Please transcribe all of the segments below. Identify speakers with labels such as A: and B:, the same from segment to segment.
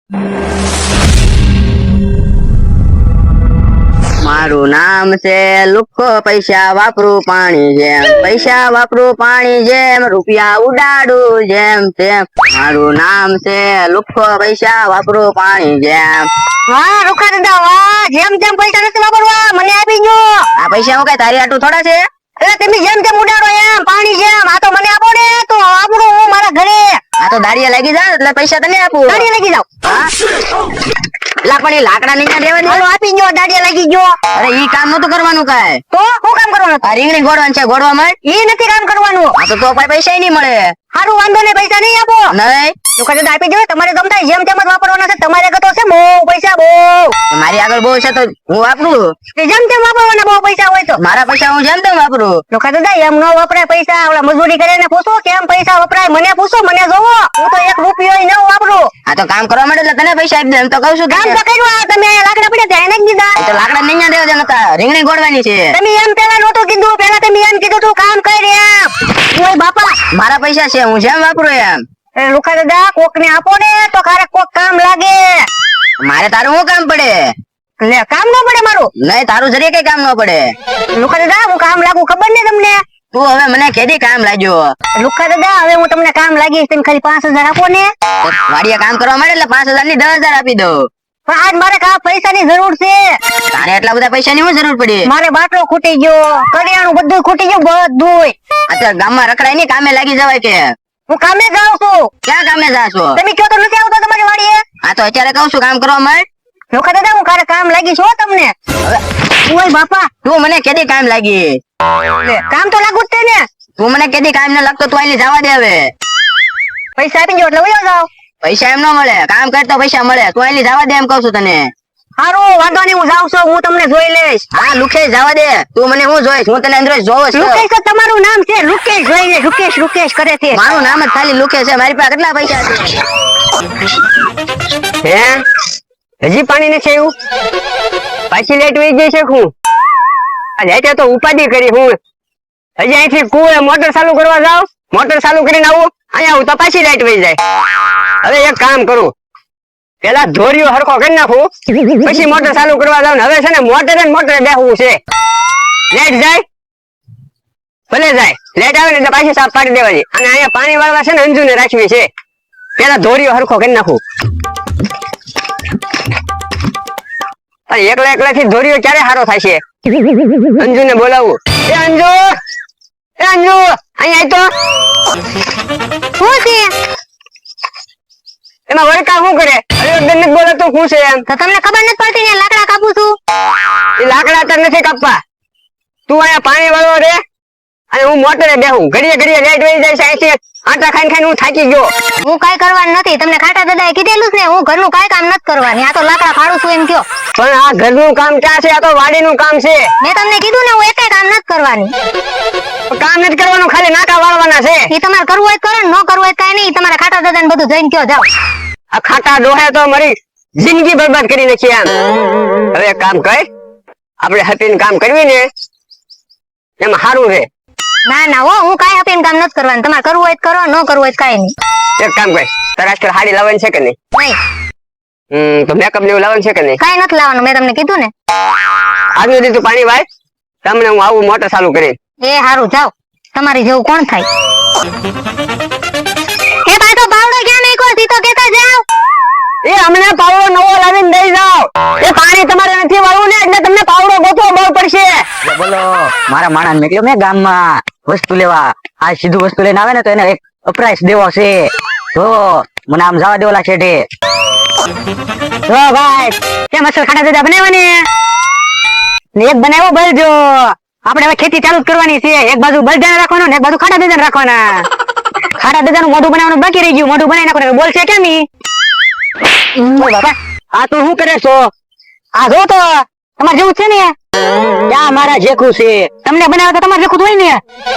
A: મારું નામ છે લુખો, પૈસા વાપરું પાણી જેમ, પૈસા વાપરું પાણી જેમ, રૂપિયા ઉડાડું જેમ તેમ. મારું નામ છે લુખો, પૈસા વાપરું પાણી જેમ.
B: વાહ રૂખા દાદા વાહ, જેમ તેમ પૈસા નથી વાપરવા, મને આપી જો.
A: આ પૈસા હું કઈ તારી આટલું થોડા છે?
B: એટલે તમે જેમ તેમ ઉડાડો એમ પાણી જેમ, આ તો મને આપો ને તો આપણું હું મારા ઘરે.
A: આ તો દાડિયા લાગી જાય એટલે પૈસા તને આપું.
B: દાડિયા લાગી જાવ.
A: એટલે પણ એ લાકડા નહીં દેવા દે.
B: હાલો આપી જો, દાડિયા લાગી જો.
A: અરે ઈ કામ નતું કરવાનું કાંઈ.
B: તો શું કામ કરવાનું?
A: આ રીંગણી ગોળવાનું છે, ગોળવા માંડ.
B: ઈ નથી કામ કરવાનું.
A: આ તો પૈસા નહીં મળે.
B: હારું વાંધો ને, પૈસા નહીં આપો.
A: નહીં
B: રૂખા દાદા આપી જો, તમારે ગમતા જેમ તેમ જ વાપરવાના છે. તમારે ગતો છે બહુ પૈસા બહુ.
A: મારી આગળ બહુ છે તો હું વાપરું.
B: જેમ તેમ વાપરવાના બહુ પૈસા હોય તો.
A: મારા પૈસા હું જેમ તેમ વાપરું.
B: રૂખા દાદા એમ ન વપરાય પૈસા. ઓલા મજૂરી કરીને પૂછો કેમ પૈસા વપરાય, મને પૂછો, મને જોવો. હું તો 1 રૂપિયો ન વાપરું.
A: આ તો કામ કરવા માટે એટલે તને પૈસા આપી દે એમ તો કહું છું.
B: કામ તો કર્યું, તમે લાકડા પડ્યા ત્યાં એને જ દીધા.
A: તો લાકડા નહીં દેવા દે નતા, રીંગણી ગોળવાની છે.
B: તમે એમ પેલા નહોતું કીધું, પેલા તમે એમ કીધું તું કામ કર એમ. ઓય બાપા,
A: મારા પૈસા છે, હું જેમ વાપરું એમ.
B: રૂખા દાદા કોક ને આપો ને તો ક્યારેક કોક કામ લાગે.
A: મારે તારું શું કામ પડે?
B: લે કામ ન પડે મારું?
A: નહીં, તારું જરીએ કઈ કામ ન પડે.
B: રૂખા દાદા હું કામ લાગુ ખબર ને તમને?
A: તું હવે મને કેદી કામ લાગ્યો?
B: રૂખા દાદા હવે હું તમને કામ લાગીશ, તમે ખાલી 5000 આપો ને.
A: વાડીએ કામ કરવા માટે એટલે 5000 ની 10000 આપી દઉં.
B: પણ આજ મારે પૈસા ની જરૂર છે.
A: તારે એટલા બધા પૈસા ની શું જરૂર પડી?
B: મારે બાટલો ખૂટી ગયો, કરિયાણું બધું ખૂટી ગયું, બધું.
A: અત્યારે ગામમાં રખડાય નહીં, કામે લાગી જવાય કે.
B: હું કામે જાઉં છું.
A: ક્યાં કામે જા છો?
B: તમે કયો તો નથી આવતો તમારી વાડીએ?
A: આ તો અત્યારે કહું છું કામ કરવા માંડ.
B: રૂખા દાદા હું ક્યારે કામ લાગીશ હો તમને.
A: હવે
B: ઓય બાપા,
A: તું મને કેદી કામ લાગી?
B: લે કામ તો લાગુ જ છે ને.
A: તું મને કેદી કામ ન લાગતો, તું અહીં જવા દે હવે.
B: પૈસા આપી જો એટલે વયો જાવ.
A: પૈસા એમ ન મળે, કામ કરતો પૈસા મળે. તું અહીં જવા દે એમ કહું છું તને.
B: હારું વાંધો નહીં, હું જાઉં છું, હું તમને જોઈ લઈશ.
A: હા લુકેશ જવા દે, તું મને હું જોઈશ? હું તને અંદર જોઉં છું.
B: લુકેશ તો તમારું નામ છે, લુકેશ જોઈ લે, લુકેશ લુકેશ કરે છે.
A: મારું નામ જ ખાલી લુકેશ છે. મારી પાસે કેટલા પૈસા છે?
B: હે હજી પાણી નથી આવ્યું? પાછી લાઈટ વહી ગઈ છે. હું લાઈટ તો ઉપાધિ કરી. હું હજી અહીંથી કુએ મોટર ચાલુ કરવા જાવ, મોટર ચાલુ કરીને આવું, અહીંયા આવું તો પાછી લાઈટ વહી જાય. હવે એક કામ કરું, પેલા ધોરીઓ હરખો કરી નાખું, પછી મોટર ચાલુ કરવા જાવ ને. હવે છે ને મોટરે બેહવું છે. લાઈટ જાય ભલે જાય, લાઈટ આવે ને એટલે પાછી સાફ પાડી દેવાની. અને અહીંયા પાણી વાળવા છે ને અંજુને રાખવી છે. પેલા ધોરીઓ હરખો કરી નાખું. એકલા થી ધોરીઓ ક્યારે સારો થાય છે? અંજુ ને બોલાવું. એ અંજુ, એ અંજુ અહીંયા તો શું છે? એમાં વળકા શું કરે? અરે બેન નથી બોલાતો, શું છે એમ? તો તમને ખબર નથી પડતી ને લાકડા કાપું છું. એ લાકડા તો નથી કાપવા, તું અહીંયા પાણી વાળવા રે અને હું મોટરે બેહું. ઘડીએ લાઈટ વહી જાય છે. અહીંથી આટા ખાઈને હું થાકી ગયો. હું કાઈ કરવાનું નથી, તમને ખાટા દાદાએ કીધેલું ને હું ઘરનું કાઈ કામ નથી કરવાની. આ તો લાકડા ફાડું છું એમ કયો. પણ આ ઘરનું કામ ક્યાં છે? આ તો વાડીનું કામ છે. મેં તમને કીધું ને હું એકેય કામ નથી કરવાની. કામ નથી કરવાનું, ખાલી નાકા વાળવાના છે. એ તમારે કરવું હોય કરો ને, ન કરવું હોય કાઈ નહીં. તમારા ખાટા દાદાને બધું જઈને કયો જાવ. આ ખાટા ડોહે તો મારી જિંદગી બરબાદ કરી નાખી આમ. હવે એક કામ કર, આપણે હપીને કામ કરવી ને એમાં સારું છે. ના ના હો, હું કાઈ હપીને કામ નથી કરવાનું. તમારે કરવું હોય કરો, ન કરવું હોય કાઈ નહીં. એક કામ કર, તારા આજકાલ હાડી લાવવાની છે કે નહીં? નહીં. તો મેકઅપ ને એવું લાવવાનું છે કે નહીં? કાઈ નથી લાવવાનું, મેં તમને કીધું ને. આજનું દીધું પાણી વાય, તમને હું આવું મોટર ચાલુ કરી. એ હારું જાવ, તમારી જેવું કોણ થાય? એ પાછો પાવડો ક્યાં નાખ્યો? સીધો કેતા જાવ. એ અમને પાવડો નવો લાવીને દઈ જાવ. એ પાણી તમારે નથી વાળવું ને એટલે તમને પાવડો ગોતવો બહુ પડશે.
A: બોલો, મારા માણસ મેં મેં ગામમાં વસ્તુ લેવા. આ સીધું વસ્તુ લઈને આવે ને તો એને એક અપરાઈસ દેવો છે. તો મને આમ જવા દેવાલા છેઠે.
B: જો ભાઈ, કેમ અસલ ખાટા દાદા બનાવવાની ને એક બનાવ્યો બળજો. આપણે હવે ખેતી ચાલુ કરવાની છે. એક બાજુ બળદાને રાખવાનો ને એક બાજુ ખાટા દાદાને રાખવાના. ખાટા દાદાનું મોઢું બનાવવાનું બાકી રહી ગયું, મોઢું બનાવી નાખવાનું. બોલશે કેમ ઈ? બાપા આ તું શું કરે છો? આ જો તો તમારે જેવું છે ને.
A: ત્યાં મારા જેખું છે.
B: તમને બનાવે તો તમારે જેખું હોય ને.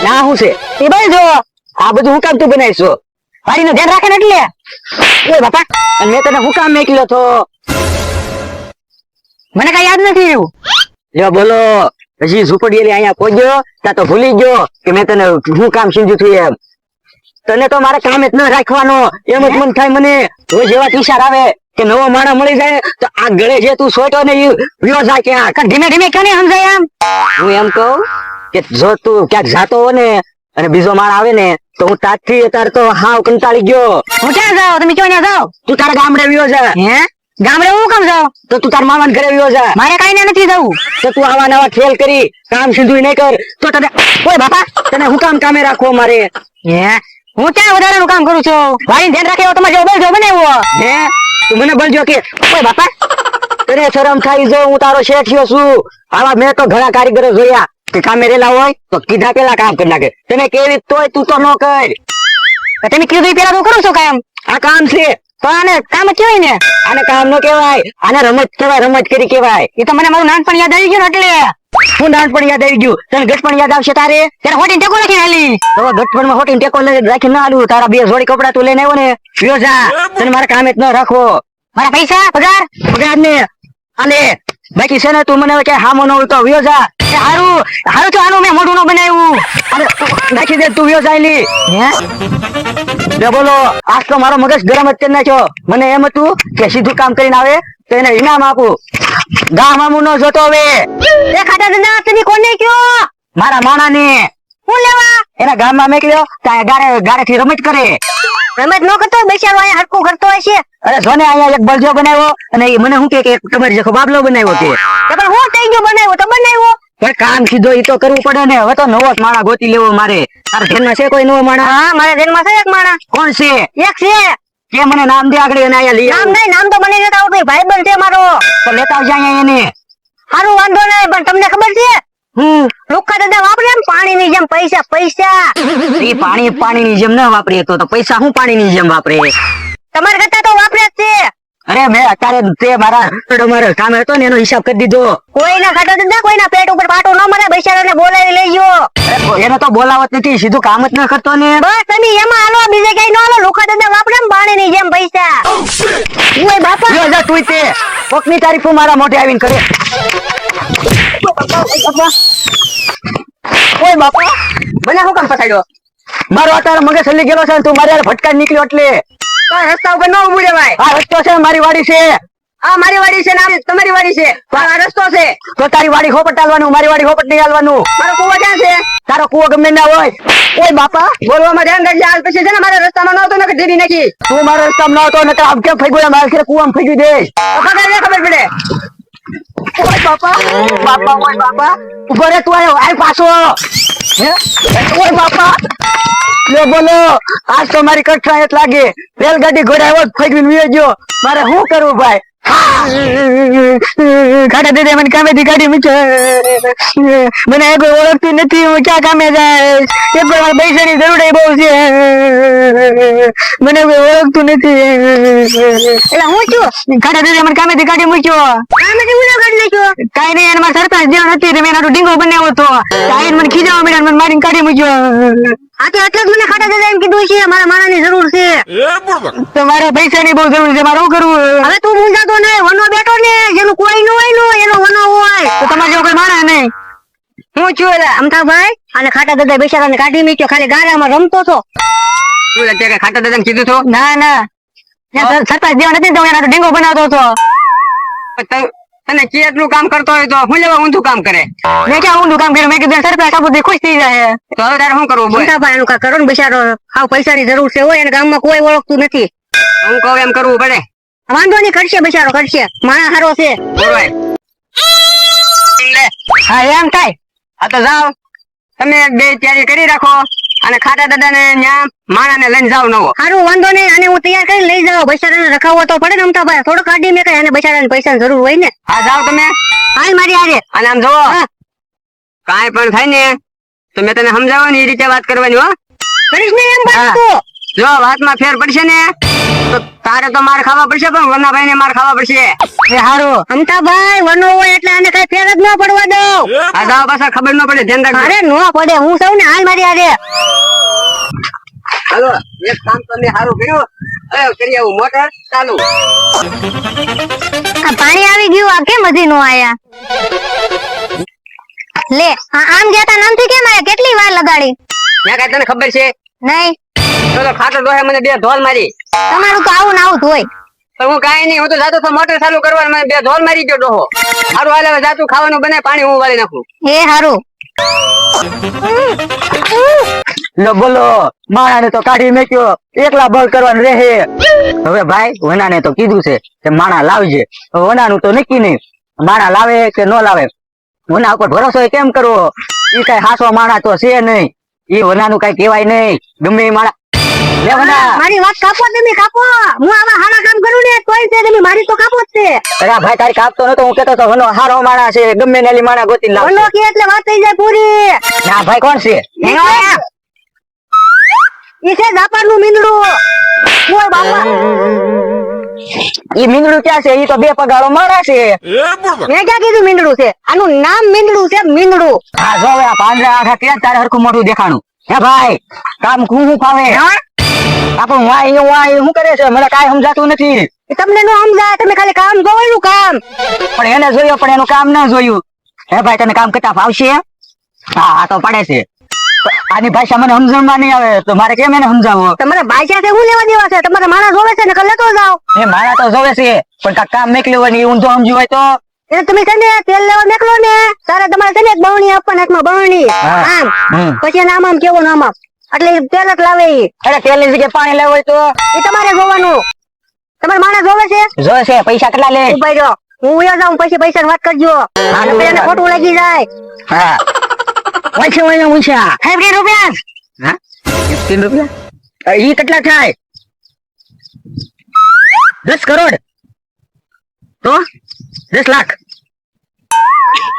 A: ના શું છે
B: એ બળજો.
A: આ બધું હું કામ તું બનાવીશો?
B: વાડીનું ધ્યાન રાખે ને એટલે. ઓય બાપા,
A: અને મેં તને હું કામ મોકલ્યો તો?
B: મને કઈ યાદ નથી રહ્યું.
A: જો બોલો, હજી ઝૂંપડી અહીંયા પહોંચ્યો ત્યાં તો ભૂલી ગયો કે મેં તને હું કામ સમજ્યું હતું એમ. તને તો મારે કામ જ ન રાખવાનો એમ જ મન થાય મને. રોજ એવા ટીચાર આવે
B: કે નવો માણસ મળી જાય તો આ ગળે જે તું સોટો ને ઈ વ્યો જાય ક્યાંક. ધીમે ધીમે કેને સમજાય એમ? હું એમ કહું કે જો તું ક્યાંક જાતો હો ને અને બીજો માણ આવે ને તો હું તારથી તાર તો હાવ કંટાળી ગયો. હું ક્યાં જાવ? તમે ક્યાં જાવ? તું તારા ગામડે વ્યો જા. હે ગામડે હું કામ જાવ? તો તું તાર મામાના ઘરે વ્યો જા. મારે કાઈ નથી જવું. તો તું આવા નવા ખેલ કરી કામ સીધું નહીં કર તો તને ઓય બાપા તને હું કામે રાખવો મારે? હે હું ક્યાં વધારાનું કામ કરું છું? ભાઈ ધ્યાન રાખે એવો તમારે જેવો બળજો બનાવ્યો. હે તું મને બળજો કે ઓય બાપા તને શરમ થાય જો હું તારો શેઠિયો છું. આવા મેં તો ઘણા કારીગરો જોયા કે કામે રેલા હોય તો કીધા પેલા કામ કરી નાખે. તને કેવી તોય તું તો ન કર. તમે કીધું પેલા તું કરું છું કામ? આ કામ છે પણ આને કામ જ કહેવાય ને. આને કામ ન કહેવાય, આને રમત કહેવાય, રમત કરી કહેવાય. એ તો મને મારું નાનપણ યાદ આવી ગયું ને એટલે. હું નાનપણ યાદ આવી ગયું તને ગટપણ યાદ આવશે તારે? ત્યારે હોટીને ટેકો રાખીને હાલી. તો ગટપણમાં હોટીને ટેકો રાખીને ના હાલું. તારા બે જોડી કપડા તું લઈને આવ્યો ને વ્યો જા. તને મારા કામે જ ન રાખવો. મારા પૈસા પગાર ને આલે બાકી છે ને તું મને કે હામો ન હોય તો વ્યો જા. હારું હારું તો આનું મેં મોઢું ન બનાવ્યું. અરે નાખી દે તું વ્યો જાયલી. હે બોલો આજ તો મારો મગજ ગરમ જ કરી નાખ્યો. મને એમ હતું કે સીધું કામ કરીને આવે તો એને ઇનામ આપું. ગામ આમું ન જોતો હવે. એ ખાતા દાદા તમે કોને કયો? મારા માણા ને. હું લેવા? એના ગામમાં મેકલ્યો ત્યાં ગાડે થી રમત કરે. રમત નો કરતો બેચારો અહીંયા હરકું કરતો હશે. અરે જોને અહીંયા એક બળજો બનાવ્યો અને એ મને શું કે તમારી જેખો બાબલો બનાવ્યો કે. પણ હું થઈ ગયો બનાવ્યો તો બનાવ્યો. પણ કામ સીધો ઈ તો કરવું પડે ને. હવે તો નવો જ માણા ગોતી લેવો મારે. તારા ઘરમાં છે કોઈ નવો માણા? હા મારા ઘરમાં છે એક માણા. કોણ છે? એક છે. કે મને નામ દે આગળ એને અહીંયા લઈ. નામ નહીં, નામ તો મને લેતા આવડે. ભાઈબંધ છે મારો. તો લેતા આવજે અહીંયા એને. હારું વાંધો નહીં પણ તમને ખબર છે લુખા દાદા વાપરે એમ પાણીની જેમ પૈસા પૈસા. એ પાણીની જેમ ના વાપરે તો પૈસા હું પાણીની જેમ વાપરે? તમારે કરતા તો વાપરે જ છે. અરે મેં અત્યારે તે મારા કામ હતો ને એનો હિસાબ કરી દીધો. કોઈના ખાતા દાદા કોઈના પેટ ઉપર પાટો ન મળે. બૈસારાને બોલાવી લઈ ગયો. એને તો બોલાવત નથી, સીધું કામ જ ન કરતો ને. બસ તમે એમાં હાલો, બીજે કઈ ન હાલો. લુખા દાદા વાપરે એમ પાણીની જેમ પૈસા. ઓય બાપા જો જા તું તે કોકની તારીફ મારા મોઢે આવીને કરે. ઓય બાપા મને શું કામ ફસાડ્યો? મારો અત્યારે મગજ હલી ગયેલો છે. તું મારી ભટકા નીકળ્યો એટલે રસ્તા ઉપર ન ઉભું રહેવાય. આ રસ્તો છે, મારી વાડી છે. આ મારી વાડી છે ને તમારી વાડી છે. આ રસ્તો છે તો તારી વાડી હોપટ હાલવાનું, મારી વાડી હોપટ નહીં હાલવાનું. મારો કૂવો ક્યાં છે? તારો કૂવો ગમે ના હોય. ઓય બાપા બોલવામાં ધ્યાન રાખજે. હાલ પછી છે ને મારા રસ્તામાં ન આવતો ને ઢીરી નાખી. તું મારા રસ્તામાં ન આવતો ને આમ કેમ ફઈ ગયો? મારા ઘરે કૂવામાં ફઈ ગઈ દે. ખબર પડે. ઓય બાપા બાપા ઓય બાપા ઉભો રે તું. આય પાછો. ઓય બાપા લે બોલો આજ તો મારી કઠણાયત લાગે. રેલગાડી ઘોડા ફગવીને વિયો ગયો. મારે શું કરવું ભાઈ? ખાટા દીદી મને કામેથી કાઢી મૂકે. મને કોઈ ઓળખતું નથી. હું ક્યાં કામે જાય? એ પણ મારા પૈસાની જરૂર બહુ છે. મને કોઈ ઓળખતું નથી. એટલે હું છું ખાટા દીદી મને કામેથી કાઢી મૂક્યો. કામેથી હું કાઢી નાખ્યો? કઈ નહીં, એને મારા સરપંચ જેવો નથી. મેં એનો ડીંગો બનાવ્યો હતો. કાઈ મને ખીજાવા મળ્યા, મને મારીને કાઢી મૂક્યો. આથી એટલે જ મને ખાટા દાદા એમ કીધું છે મારા માણાની જરૂર છે. તમારે પૈસાની બહુ જરૂર છે. મારે શું કરવું? હવે તું મૂંઝાતો નહીં. વનો બેઠો ને જેનું કોઈ ન હોય ને એનો વનો હોય તો તમારે જેવો કોઈ માણા નહીં. હું છું એટલે અમથાભાઈ અને ખાટા દાદા બેસાડાને કાઢી મૂક્યો. ખાલી ગારામાં રમતો છો. ખાટા દાદાને કીધું છો? ના સરપંચ જેવા નથી તો એનો ડીંગો બનાવતો હતો. તને કેટલું કામ કરતો હોય તો હું લેવા ઊંધું કામ કરે? મેં ક્યાં ઊંધું કામ કર્યું? મેં કીધું સરપંચ કાબુથી ખુશ થઈ જાય. તો હવે તારે શું કરવું? મોટાભાઈ એનું કરો ને બિચારો. હાવ પૈસાની જરૂર છે હોય અને ગામમાં કોઈ ઓળખતું નથી. હું કહું એમ કરવું પડે. વાંધો નહીં, કરશે બિચારો કરશે. માણસ સારો છે. હા એમ થાય. હા તો જાઓ તમે બે તૈયારી કરી રાખો અને ખાટા દાદા ને ન્યા માણા ને લઈને જાવ નવો. સારું વાંધો નહીં. અને હું તૈયાર કરી લઈ જાવ. બૈસારાને રખાવો તો પડે ને અમતાભાઈ. થોડું કાઢી મેં કઈ અને બૈસારાને પૈસાની જરૂર હોય ને. હા જાવ તમે. હાલ મારી હારે. અને આમ જોવો કાંઈ પણ થાય ને તો મેં તને સમજાવો ને એ રીતે વાત કરવાની. હો કરીશ ને એમ વાત તો. જો વાતમાં ફેર પડશે ને તો તારે તો માર ખાવા પડશે પણ વનાભાઈ ને માર ખાવા પડશે. એ હારું અમતાભાઈ વનો હોય એટલે આને કઈ ફેર જ ન પડવા દઉં. આ જાવ પાછા ખબર ન પડે. ધ્યાન રાખજો. અરે નો પડે. હું સૌ ને હાલ મારી હારે. હાલો એક કામ તમે સારું કર્યું. હવે કરી આવું મોટર ચાલુ.
C: આ પાણી આવી ગયું. આ કેમ હજી નો આયા? લે આમ જતા નામથી કેમ આયા? કેટલી વાર લગાડી?
B: મેં કઈ તને ખબર છે
C: નહીં.
B: તો ખાટો ડોહે મને બે ઢોલ મારી.
C: તમારું તો આવું ને આવું જ હોય.
B: પણ હું કાંઈ નહીં, હું તો જાતો તો મોટર ચાલુ કરવા મને બે ઢોલ મારી ગયો ડોહો. હારું હાલે હવે જાતું ખાવાનું બને, પાણી હું વાળી નાખું.
C: એ હારું.
A: લો બોલો, માણાને તો કાઢી મેક્યો, એકલા બળ કરવાનું રહે. હવે ભાઈ વનાને તો કીધું છે કે માણા લાવજે. હવે વનાનું તો નક્કી નહીં, માણા લાવે કે ન લાવે. વના ઉપર ભરોસો કેમ કરવો? ઈ કઈ હાસો માણા તો છે નહીં. ઈ વનાનું કઈ કહેવાય નહીં. ગમે ઈ માણા લે વના.
C: મારી વાત કાપો તમે, કાપો. હું આવા હારા કામ કરું ને તોય તે તમે મારી તો કાપો જ છે.
A: અરે ભાઈ તારી કાપતો નતો, હું કેતો તો વનો હારો માણા છે, ગમે નેલી માણા ગોતી લાવશે.
C: બોલો કે એટલે વાત થઈ જાય પૂરી.
A: ના ભાઈ કોણ છે?
C: ઈ છે જાપાનનું મીંદડું. ઓય બાપા,
A: ઈ મીંદડું ક્યાં છે? ઈ તો બે પગાળો મારા છે.
C: મેં ક્યાં કીધું મીંદડું છે? આનું નામ મીંદડું છે, મીંદડું.
A: હા જો હવે આ પાંદડા આખા ક્યાં તારે હરખું મોઢું દેખાણું? હે ભાઈ કામ હું ફાવે? આપણું વાય શું કરે છે? મને કાંઈ સમજાતું નથી.
C: એ તમને નો સમજાય, તમે ખાલી કામ જોવાનું કામ.
A: પણ એને જોયું પણ એનું કામ ના જોયું. હે ભાઈ તને કામ કરતા ફાવશે? હા આ તો પડે છે. આની ભાષા મને સમજણમાં નહીં આવે તો મારે કેમ એને સમજાવો?
C: તમારે ભાષા છે હું લેવા દેવા છે? તમારે માણસ જોવે છે ને કલે તો જાઓ.
A: એ મારા તો જોવે છે પણ કાંઈક કામ મોકલ્યું હોય ને ઊંધો સમજ્યું હોય તો?
C: એટલે તમે છે ને તેલ લેવા નીકળો ને તારે તમારે છે ને એક બરણી આપવાના, હાથમાં બરણી.
A: હા.
C: આમ
A: હમ.
C: પછી એને આમ આમ કેવું આમ આમ, એટલે ઈ તેલ જ લાવે ઈ.
A: અરે તેલની જગ્યાએ પાણી લેવું હોય તો?
C: એ તમારે જોવાનું. તમારે માણસ જોવે છે?
A: જોવે છે. પૈસા કેટલા લે?
C: ઉભા રહ્યો, હું ઉયો જાઉં પછી પૈસા વાત કરજો. નકર એને ખોટું લાગી જાય.
A: હા ઓછા હોય ઓછા.
C: 50 રૂપિયા.
A: હા 15 રૂપિયા? ઈ કેટલા થાય? 10 કરોડ તો 10 લાખ.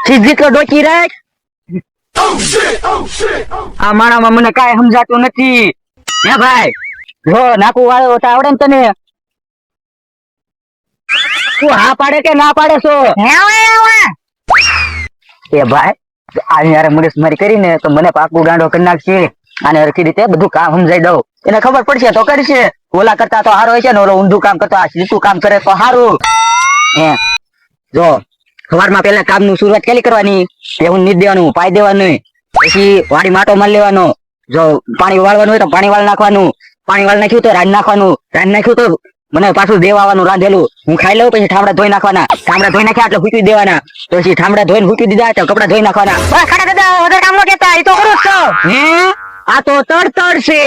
A: સીધી તો ડોકી રાખ. આ માણામાં મને કાંઈ સમજાતું નથી. હે ભાઈ જો નાકુ વાળો તો આવડે ને તને? તું હા પાડે કે ના પાડે છો? એ ભાઈ આની યાર મગજમારી કરીને તો મને પાકું ગાંડો કરી નાખશે. આને હરખી રીતે બધું કામ સમજાઈ દઉં, એને ખબર પડશે તો કરશે. ઓલા કરતા તો હારો હોય છે ને ઓલો ઊંધું કામ કરતો આ સીધું કામ કરે તો સારું. હે જો સવારમાં પેલા કામનું શરૂઆત કેલી કરવાની? એવું નીચ દેવાનું, પાઈ દેવાનું, પછી વાડી માટો મારી લેવાનો. જો પાણી વાળવાનું હોય તો પાણી વાળ નાખવાનું, પાણી વાળ નાખ્યું તો રાંધ નાખવાનું, રાંધ નાખ્યું તો મને પાછું દેવાનું રાંધેલું હું ખાઈ લઉં. પછી ઠામડા ધોઈ નાખવાના, ઠામડા ધોઈ નાખ્યા એટલે હૂકી દેવાના. પછી ઠામડા ધોઈને હૂકી દીધા તો કપડા ધોઈ નાખવાના.
C: બસ ખાડા દાદા વધારે કામ નો કેતા, એ તો કરું જ છો.
A: હે આ તો તડ છે.